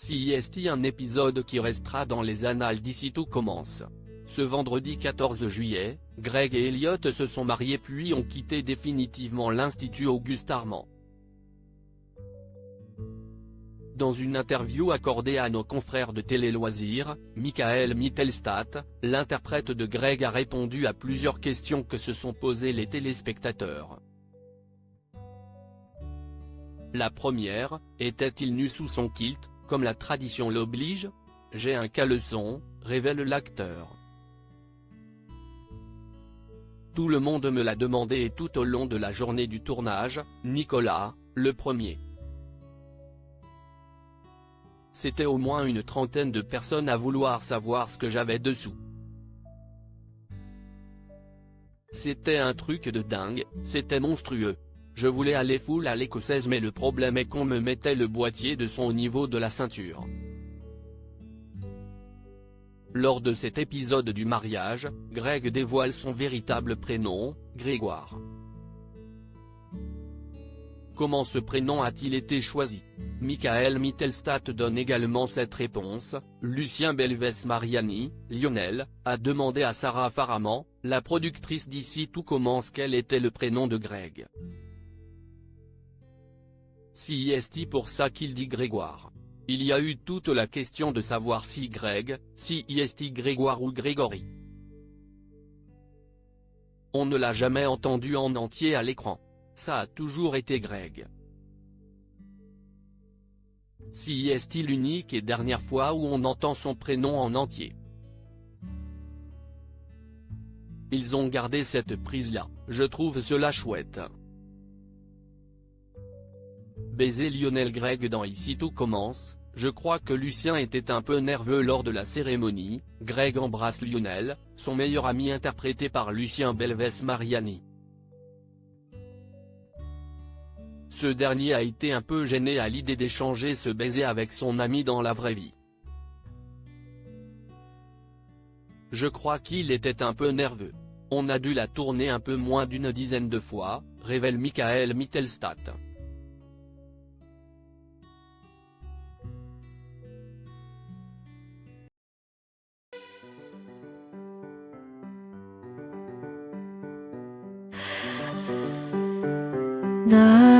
CIST, un épisode qui restera dans les annales d'ici tout commence. Ce vendredi 14 juillet, Greg et Elliot se sont mariés puis ont quitté définitivement l'Institut Auguste-Armand. Dans une interview accordée à nos confrères de Télé Loisirs, Michael Mittelstadt, l'interprète de Greg, a répondu à plusieurs questions que se sont posées les téléspectateurs. La première, était-il nu sous son kilt, comme la tradition l'oblige ? J'ai un caleçon, révèle l'acteur. Tout le monde me l'a demandé et tout au long de la journée du tournage, Nicolas, le premier. C'était au moins une trentaine de personnes à vouloir savoir ce que j'avais dessous. C'était un truc de dingue, c'était monstrueux. Je voulais aller full à l'écossaise mais le problème est qu'on me mettait le boîtier de son au niveau de la ceinture. Lors de cet épisode du mariage, Greg dévoile son véritable prénom, Grégoire. Comment ce prénom a-t-il été choisi? Michael Mittelstadt donne également cette réponse. Lucien Belves Mariani, Lionel, a demandé à Sarah Faraman, la productrice d'ici tout commence, quel était le prénom de Greg. CIST, pour ça qu'il dit Grégoire. Il y a eu toute la question de savoir si Greg, CIST Grégoire ou Grégory. On ne l'a jamais entendu en entier à l'écran. Ça a toujours été Greg. CIST, l'unique et dernière fois où on entend son prénom en entier. Ils ont gardé cette prise-là, je trouve cela chouette. Baiser Lionel Greg dans Ici tout commence. Je crois que Lucien était un peu nerveux lors de la cérémonie. Greg embrasse Lionel, son meilleur ami interprété par Lucien Belves Mariani. Ce dernier a été un peu gêné à l'idée d'échanger ce baiser avec son ami dans la vraie vie. Je crois qu'il était un peu nerveux. On a dû la tourner un peu moins d'une dizaine de fois, révèle Michael Mittelstadt. 나